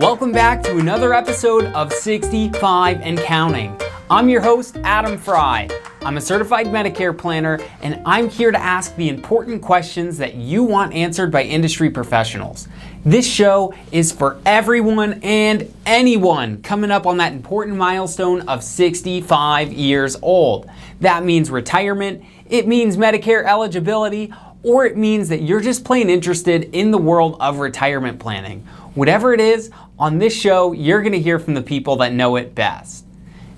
Welcome back to another episode of 65 and Counting. I'm your host, Adam Frye. I'm a certified Medicare planner, and I'm here to ask the important questions that you want answered by industry professionals. This show is for everyone and anyone coming up on that important milestone of 65 years old. That means retirement, it means Medicare eligibility, or it means that you're just plain interested in the world of retirement planning. Whatever it is, on this show, you're going to hear from the people that know it best.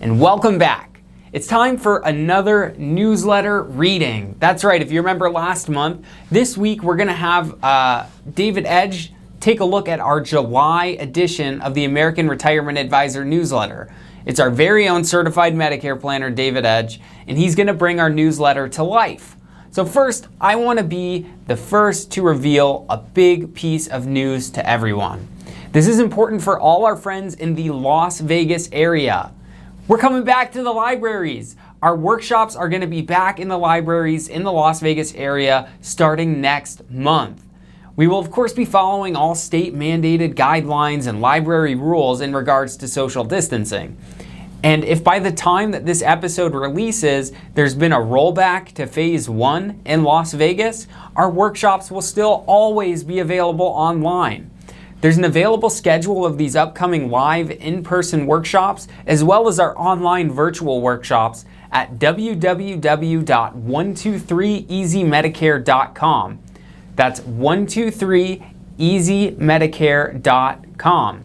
And welcome back. It's time for another newsletter reading. That's right, if you remember last month, this week we're going to have David Edge take a look at our July edition of the American Retirement Advisor newsletter. It's our very own certified Medicare planner, David Edge, and he's going to bring our newsletter to life. So first, I want to be the first to reveal a big piece of news to everyone. This is important for all our friends in the Las Vegas area. We're coming back to the libraries. Our workshops are going to be back in the libraries in the Las Vegas area starting next month. We will of course be following all state mandated guidelines and library rules in regards to social distancing. And if by the time that this episode releases, there's been a rollback to phase 1 in Las Vegas, our workshops will still always be available online. There's an available schedule of these upcoming live in-person workshops, as well as our online virtual workshops at www.123easymedicare.com. That's 123easymedicare.com.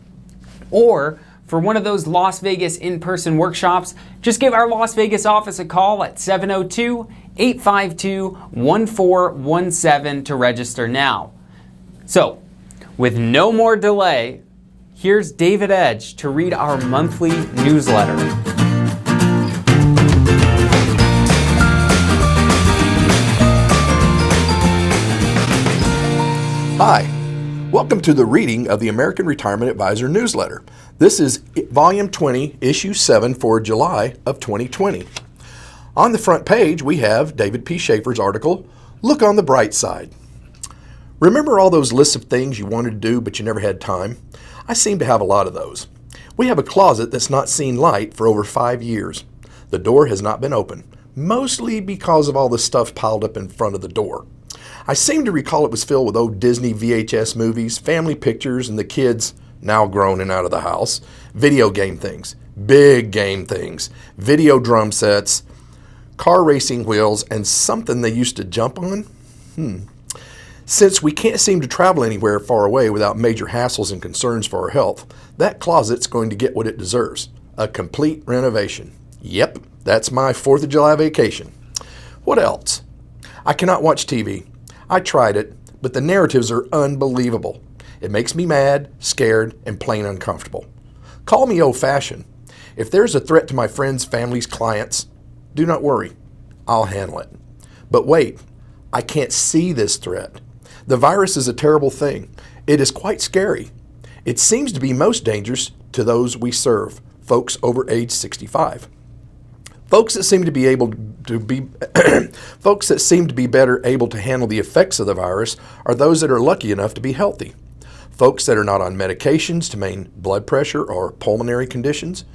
Or for one of those Las Vegas in-person workshops, just give our Las Vegas office a call at 702-852-1417 to register now. So, with no more delay, here's David Edge to read our monthly newsletter. Hi, welcome to the reading of the American Retirement Advisor newsletter. This is Volume 20, Issue 7 for July of 2020. On the front page, we have David P. Schaefer's article, Look on the Bright Side. Remember all those lists of things you wanted to do but you never had time? I seem to have a lot of those. We have a closet that's not seen light for over 5 years. The door has not been opened, mostly because of all the stuff piled up in front of the door. I seem to recall it was filled with old Disney VHS movies, family pictures, and the kids, now grown and out of the house, video game things, big game things, video drum sets, car racing wheels, and something they used to jump on. Since we can't seem to travel anywhere far away without major hassles and concerns for our health, that closet's going to get what it deserves, a complete renovation. Yep, that's my 4th of July vacation. What else? I cannot watch TV. I tried it, but the narratives are unbelievable. It makes me mad, scared, and plain uncomfortable. Call me old-fashioned. If there's a threat to my friends, families, clients, do not worry. I'll handle it. But wait, I can't see this threat. The virus is a terrible thing. It is quite scary. It seems to be most dangerous to those we serve, folks over age 65. Folks that seem to be better able to handle the effects of the virus are those that are lucky enough to be healthy. Folks that are not on medications to maintain blood pressure or pulmonary conditions.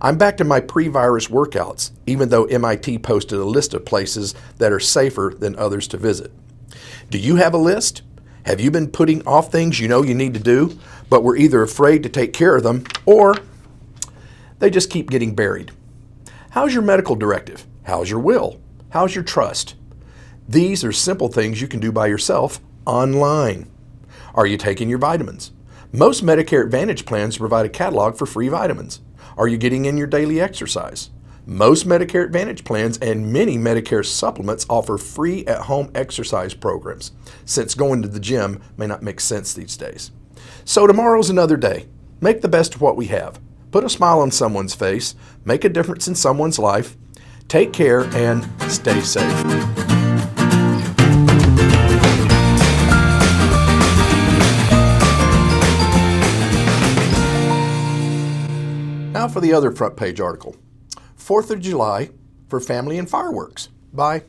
I'm back to my pre-virus workouts, even though MIT posted a list of places that are safer than others to visit. Do you have a list? Have you been putting off things you know you need to do, but were either afraid to take care of them, or they just keep getting buried? How's your medical directive? How's your will? How's your trust? These are simple things you can do by yourself online. Are you taking your vitamins? Most Medicare Advantage plans provide a catalog for free vitamins. Are you getting in your daily exercise? Most Medicare Advantage plans and many Medicare supplements offer free at-home exercise programs, since going to the gym may not make sense these days. So tomorrow's another day. Make the best of what we have. Put a smile on someone's face, make a difference in someone's life. Take care and stay safe. Now for the other front page article. 4th of July for Family and Fireworks by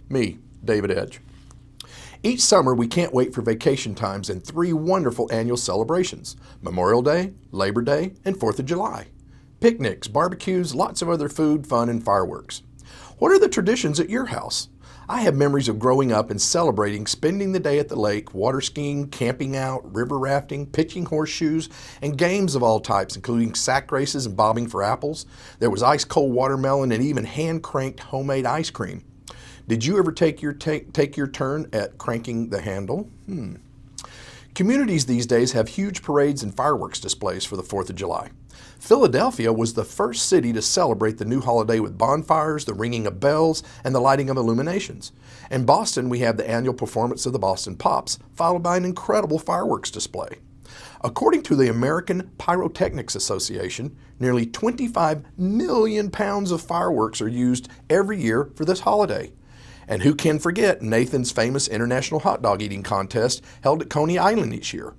me, David Edge. Each summer, we can't wait for vacation times and 3 wonderful annual celebrations: Memorial Day, Labor Day, and 4th of July. Picnics, barbecues, lots of other food, fun, and fireworks. What are the traditions at your house? I have memories of growing up and celebrating spending the day at the lake, water skiing, camping out, river rafting, pitching horseshoes, and games of all types, including sack races and bobbing for apples. There was ice-cold watermelon and even hand-cranked homemade ice cream. Did you ever take your turn at cranking the handle? Communities these days have huge parades and fireworks displays for the 4th of July. Philadelphia was the first city to celebrate the new holiday with bonfires, the ringing of bells, and the lighting of illuminations. In Boston, we have the annual performance of the Boston Pops, followed by an incredible fireworks display. According to the American Pyrotechnics Association, nearly 25 million pounds of fireworks are used every year for this holiday. And who can forget Nathan's famous International Hot Dog Eating Contest held at Coney Island each year.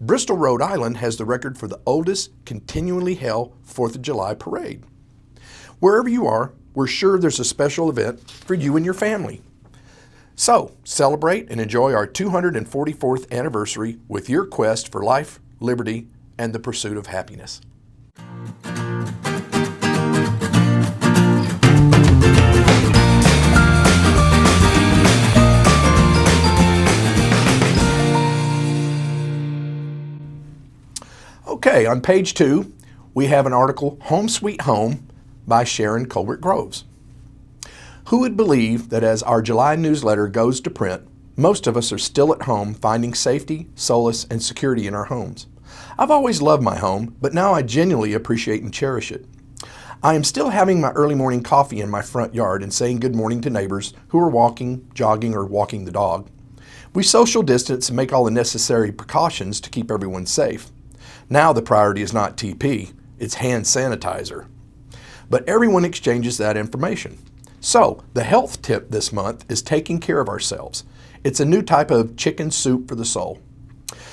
Bristol, Rhode Island has the record for the oldest continually held 4th of July parade. Wherever you are, we're sure there's a special event for you and your family. So, celebrate and enjoy our 244th anniversary with your quest for life, liberty, and the pursuit of happiness. Okay, on page 2, we have an article, Home Sweet Home, by Sharon Colbert Groves. Who would believe that as our July newsletter goes to print, most of us are still at home finding safety, solace, and security in our homes? I've always loved my home, but now I genuinely appreciate and cherish it. I am still having my early morning coffee in my front yard and saying good morning to neighbors who are walking, jogging, or walking the dog. We social distance and make all the necessary precautions to keep everyone safe. Now the priority is not TP, it's hand sanitizer. But everyone exchanges that information. So, the health tip this month is taking care of ourselves. It's a new type of chicken soup for the soul.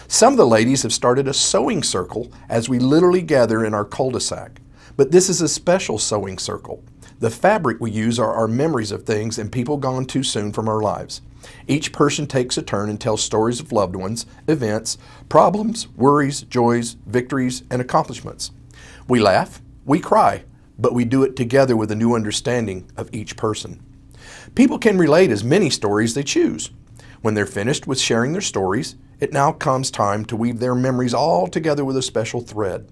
Some of the ladies have started a sewing circle as we literally gather in our cul-de-sac. But this is a special sewing circle. The fabric we use are our memories of things and people gone too soon from our lives. Each person takes a turn and tells stories of loved ones, events, problems, worries, joys, victories, and accomplishments. We laugh, we cry, but we do it together with a new understanding of each person. People can relate as many stories they choose. When they're finished with sharing their stories, it now comes time to weave their memories all together with a special thread.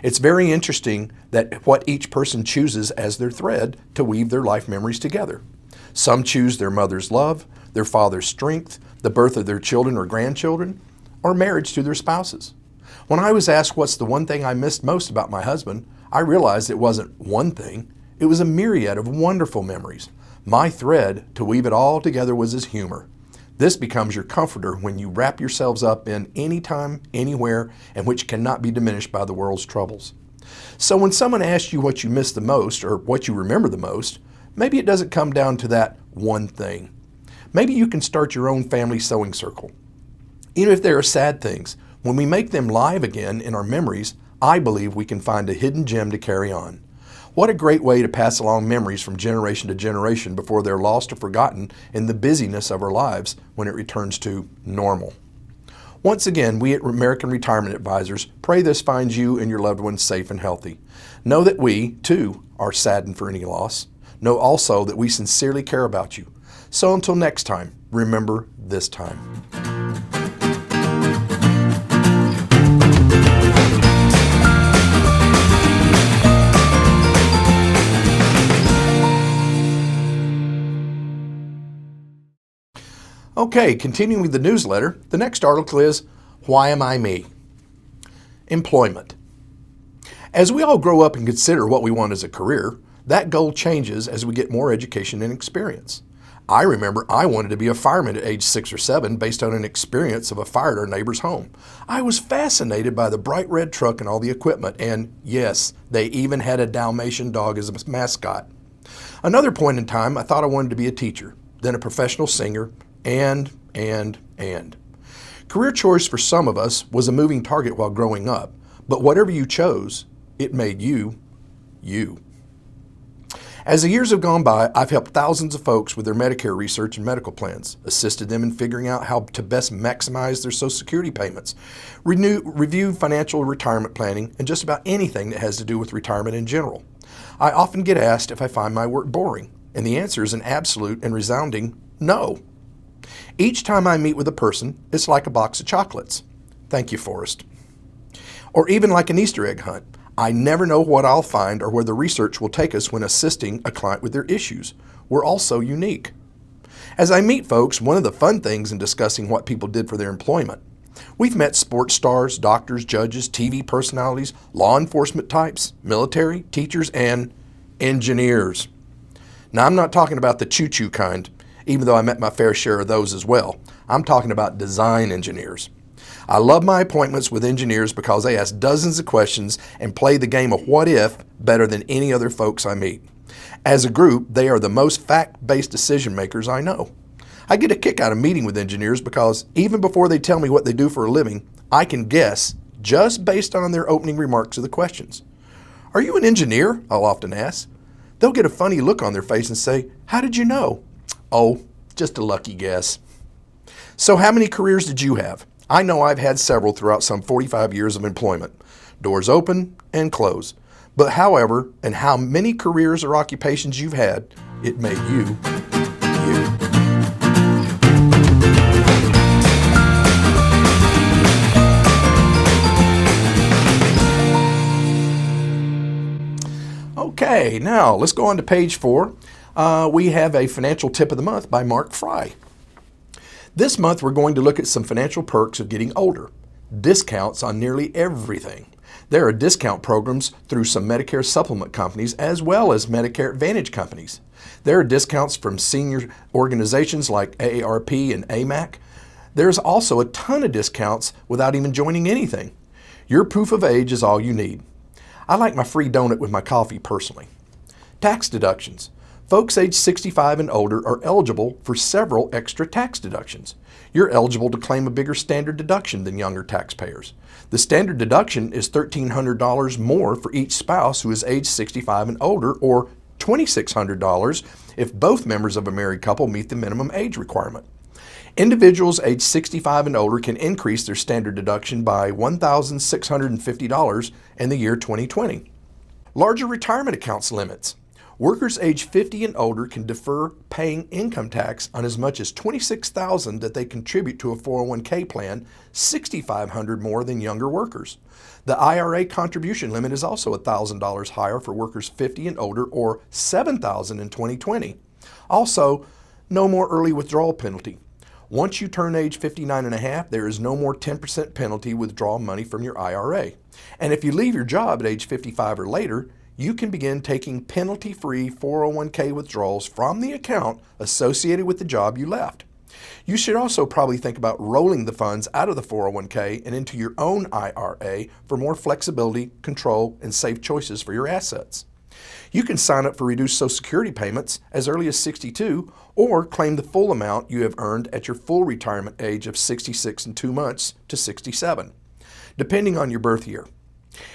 It's very interesting that what each person chooses as their thread to weave their life memories together. Some choose their mother's love, their father's strength, the birth of their children or grandchildren, or marriage to their spouses. When I was asked what's the one thing I missed most about my husband, I realized it wasn't one thing, it was a myriad of wonderful memories. My thread to weave it all together was his humor. This becomes your comforter when you wrap yourselves up in anytime, anywhere, and which cannot be diminished by the world's troubles. So when someone asks you what you miss the most or what you remember the most, maybe it doesn't come down to that one thing. Maybe you can start your own family sewing circle. Even if there are sad things, when we make them live again in our memories, I believe we can find a hidden gem to carry on. What a great way to pass along memories from generation to generation before they're lost or forgotten in the busyness of our lives when it returns to normal. Once again, we at American Retirement Advisors pray this finds you and your loved ones safe and healthy. Know that we, too, are saddened for any loss. Know also that we sincerely care about you. So until next time, remember this time. Okay, continuing with the newsletter, the next article is, Why Am I Me? Employment. As we all grow up and consider what we want as a career, that goal changes as we get more education and experience. I remember I wanted to be a fireman at age 6 or 7 based on an experience of a fire at our neighbor's home. I was fascinated by the bright red truck and all the equipment, and yes, they even had a Dalmatian dog as a mascot. Another point in time, I thought I wanted to be a teacher, then a professional singer, and. Career choice for some of us was a moving target while growing up, but whatever you chose, it made you, you. As the years have gone by, I've helped thousands of folks with their Medicare research and medical plans, assisted them in figuring out how to best maximize their Social Security payments, reviewed financial retirement planning, and just about anything that has to do with retirement in general. I often get asked if I find my work boring, and the answer is an absolute and resounding no. Each time I meet with a person, it's like a box of chocolates. Thank you, Forrest. Or even like an Easter egg hunt. I never know what I'll find or where the research will take us when assisting a client with their issues. We're all so unique. As I meet folks, one of the fun things in discussing what people did for their employment. We've met sports stars, doctors, judges, TV personalities, law enforcement types, military, teachers, and engineers. Now, I'm not talking about the choo-choo kind, even though I met my fair share of those as well. I'm talking about design engineers. I love my appointments with engineers because they ask dozens of questions and play the game of what if better than any other folks I meet. As a group, they are the most fact-based decision makers I know. I get a kick out of meeting with engineers because even before they tell me what they do for a living, I can guess just based on their opening remarks of the questions. "Are you an engineer?" I'll often ask. They'll get a funny look on their face and say, "How did you know?" "Oh, just a lucky guess." So how many careers did you have? I know I've had several throughout some 45 years of employment. Doors open and close. But however, and how many careers or occupations you've had, it made you, you. Okay, now let's go on to page 4. We have a financial tip of the month by Mark Frye. This month, we're going to look at some financial perks of getting older. Discounts on nearly everything. There are discount programs through some Medicare supplement companies as well as Medicare Advantage companies. There are discounts from senior organizations like AARP and AMAC. There's also a ton of discounts without even joining anything. Your proof of age is all you need. I like my free donut with my coffee personally. Tax deductions. Folks age 65 and older are eligible for several extra tax deductions. You're eligible to claim a bigger standard deduction than younger taxpayers. The standard deduction is $1,300 more for each spouse who is age 65 and older, or $2,600 if both members of a married couple meet the minimum age requirement. Individuals age 65 and older can increase their standard deduction by $1,650 in the year 2020. Larger retirement accounts limits. Workers age 50 and older can defer paying income tax on as much as $26,000 that they contribute to a 401k plan, $6,500 more than younger workers. The IRA contribution limit is also $1,000 higher for workers 50 and older, or $7,000 in 2020. Also, no more early withdrawal penalty. Once you turn age 59 and a half, there is no more 10% penalty withdrawal money from your IRA. And if you leave your job at age 55 or later, you can begin taking penalty-free 401k withdrawals from the account associated with the job you left. You should also probably think about rolling the funds out of the 401k and into your own IRA for more flexibility, control, and safe choices for your assets. You can sign up for reduced Social Security payments as early as 62 or claim the full amount you have earned at your full retirement age of 66 and 2 months to 67, depending on your birth year.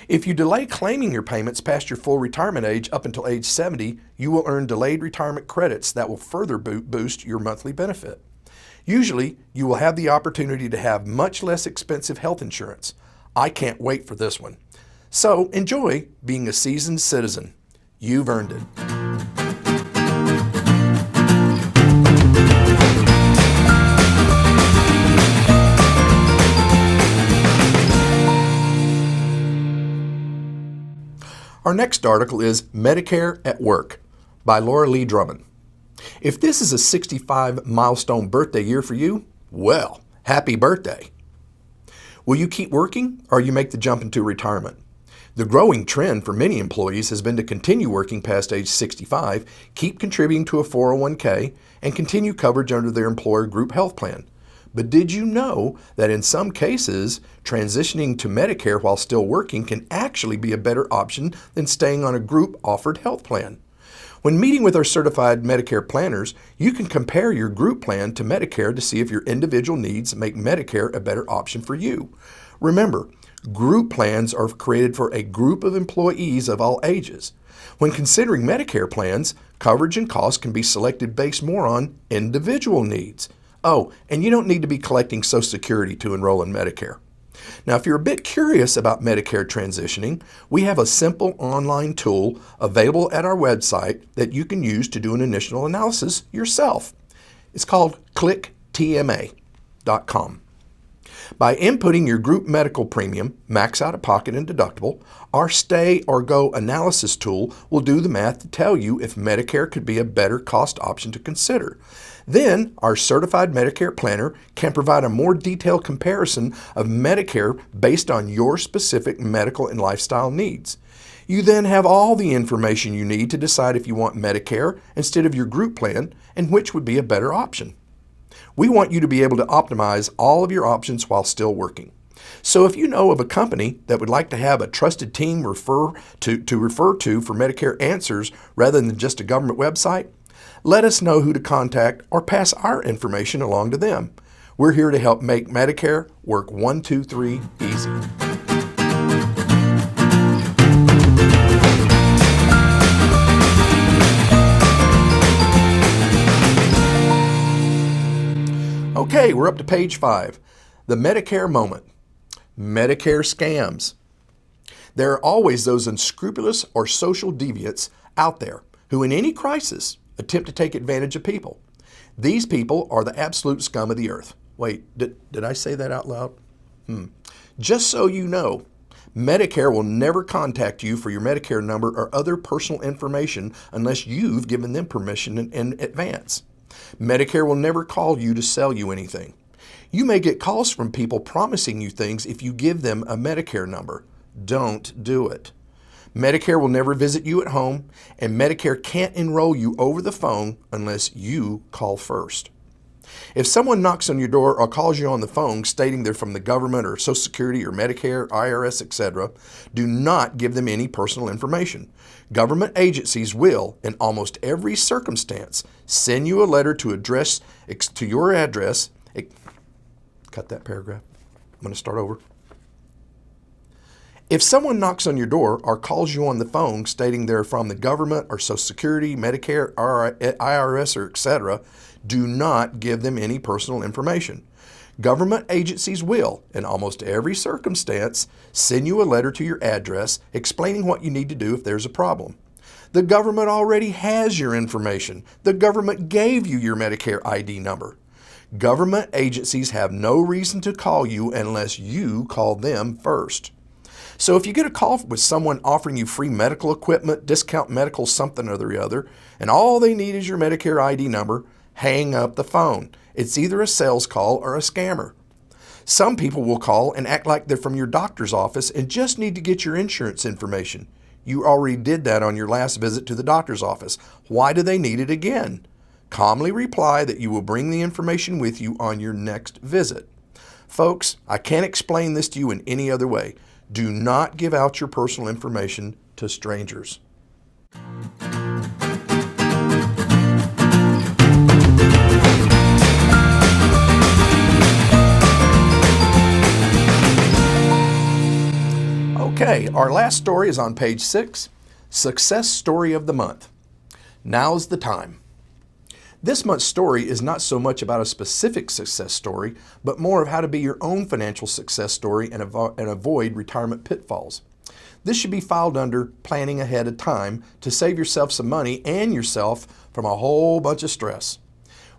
If you delay claiming your payments past your full retirement age up until age 70, you will earn delayed retirement credits that will further boost your monthly benefit. Usually, you will have the opportunity to have much less expensive health insurance. I can't wait for this one. So enjoy being a seasoned citizen. You've earned it. Our next article is Medicare at Work by Laura Lee Drummond. If this is a 65 milestone birthday year for you, well, happy birthday. Will you keep working or you make the jump into retirement? The growing trend for many employees has been to continue working past age 65, keep contributing to a 401k, and continue coverage under their employer group health plan. But did you know that in some cases, transitioning to Medicare while still working can actually be a better option than staying on a group-offered health plan? When meeting with our certified Medicare planners, you can compare your group plan to Medicare to see if your individual needs make Medicare a better option for you. Remember, Group plans are created for a group of employees of all ages. When considering Medicare plans, coverage and cost can be selected based more on individual needs. Oh, and you don't need to be collecting Social Security to enroll in Medicare. Now, if you're a bit curious about Medicare transitioning, we have a simple online tool available at our website that you can use to do an initial analysis yourself. It's called clicktma.com. By inputting your group medical premium, max out-of-pocket and deductible, our Stay or Go analysis tool will do the math to tell you if Medicare could be a better cost option to consider. Then, our certified Medicare planner can provide a more detailed comparison of Medicare based on your specific medical and lifestyle needs. You then have all the information you need to decide if you want Medicare instead of your group plan and which would be a better option. We want you to be able to optimize all of your options while still working. So if you know of a company that would like to have a trusted team refer to for Medicare answers rather than just a government website, let us know who to contact or pass our information along to them. We're here to help make Medicare work 1, 2, 3 easy. Okay, we're up to page 5, the Medicare Moment. Medicare Scams. There are always those unscrupulous or social deviants out there who in any crisis attempt to take advantage of people. These people are the absolute scum of the earth. Wait, did I say that out loud? Just so you know, Medicare will never contact you for your Medicare number or other personal information unless you've given them permission in advance. Medicare will never call you to sell you anything. You may get calls from people promising you things if you give them a Medicare number. Don't do it. Medicare will never visit you at home, and Medicare can't enroll you over the phone unless you call first. If someone knocks on your door or calls you on the phone stating they're from the government or Social Security or Medicare, IRS, etc., do not give them any personal information. Government agencies will, in almost every circumstance, send you a letter to your address. Cut that paragraph. I'm going to start over. If someone knocks on your door or calls you on the phone stating they're from the government or Social Security, Medicare, IRS, or etc., do not give them any personal information. Government agencies will, in almost every circumstance, send you a letter to your address explaining what you need to do if there's a problem. The government already has your information. The government gave you your Medicare ID number. Government agencies have no reason to call you unless you call them first. So if you get a call with someone offering you free medical equipment, discount medical something or the other, and all they need is your Medicare ID number, hang up the phone. It's either a sales call or a scammer. Some people will call and act like they're from your doctor's office and just need to get your insurance information. You already did that on your last visit to the doctor's office. Why do they need it again? Calmly reply that you will bring the information with you on your next visit. Folks, I can't explain this to you in any other way. Do not give out your personal information to strangers. Okay, our last story is on page 6, Success Story of the Month. Now's the time. This month's story is not so much about a specific success story, but more of how to be your own financial success story and avoid retirement pitfalls. This should be filed under planning ahead of time to save yourself some money and yourself from a whole bunch of stress.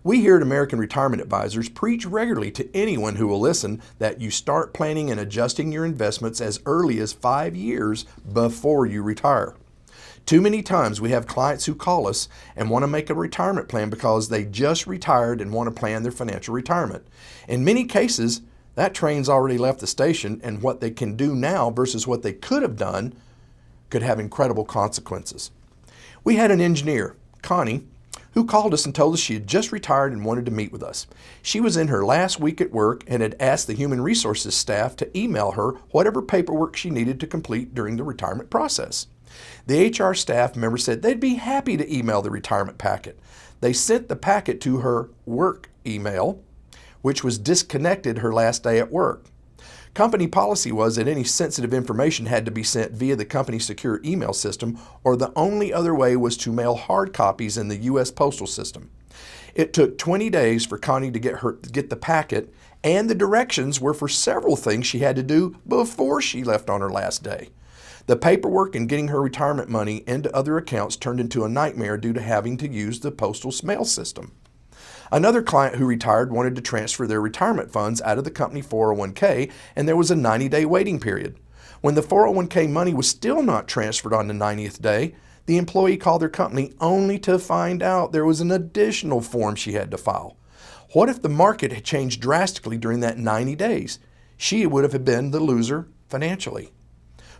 We here at American Retirement Advisors preach regularly to anyone who will listen that you start planning and adjusting your investments as early as 5 years before you retire. Too many times we have clients who call us and want to make a retirement plan because they just retired and want to plan their financial retirement. In many cases, that train's already left the station, and what they can do now versus what they could have done could have incredible consequences. We had an engineer, Connie, who called us and told us she had just retired and wanted to meet with us. She was in her last week at work and had asked the human resources staff to email her whatever paperwork she needed to complete during the retirement process. The HR staff member said they'd be happy to email the retirement packet. They sent the packet to her work email, which was disconnected her last day at work. Company policy was that any sensitive information had to be sent via the company's secure email system, or the only other way was to mail hard copies in the U.S. postal system. It took 20 days for Connie to get the packet, and the directions were for several things she had to do before she left on her last day. The paperwork and getting her retirement money into other accounts turned into a nightmare due to having to use the postal mail system. Another client who retired wanted to transfer their retirement funds out of the company 401k, and there was a 90-day waiting period. When the 401k money was still not transferred on the 90th day, the employee called their company only to find out there was an additional form she had to file. What if the market had changed drastically during that 90 days? She would have been the loser financially.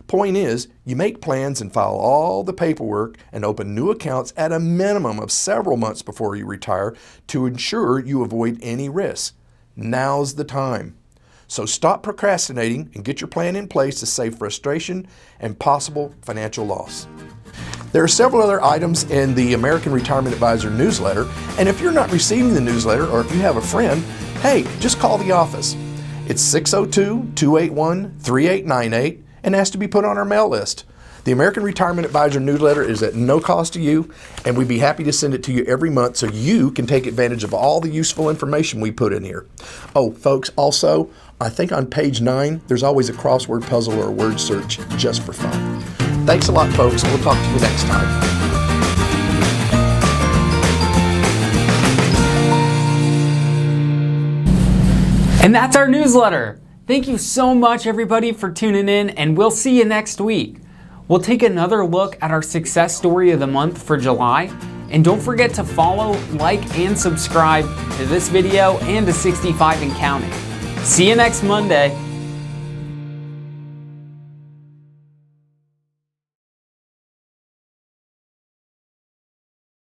Point is, you make plans and file all the paperwork and open new accounts at a minimum of several months before you retire to ensure you avoid any risks. Now's the time. So stop procrastinating and get your plan in place to save frustration and possible financial loss. There are several other items in the American Retirement Advisor newsletter, and if you're not receiving the newsletter or if you have a friend, hey, just call the office. It's 602-281-3898 and ask to be put on our mail list. The American Retirement Advisor newsletter is at no cost to you, and we'd be happy to send it to you every month so you can take advantage of all the useful information we put in here. Oh, folks, also, I think on page 9, there's always a crossword puzzle or a word search just for fun. Thanks a lot, folks. We'll talk to you next time. And that's our newsletter. Thank you so much, everybody, for tuning in, and we'll see you next week. We'll take another look at our success story of the month for July, and don't forget to follow, like, and subscribe to this video and to 65 and Counting. See you next Monday.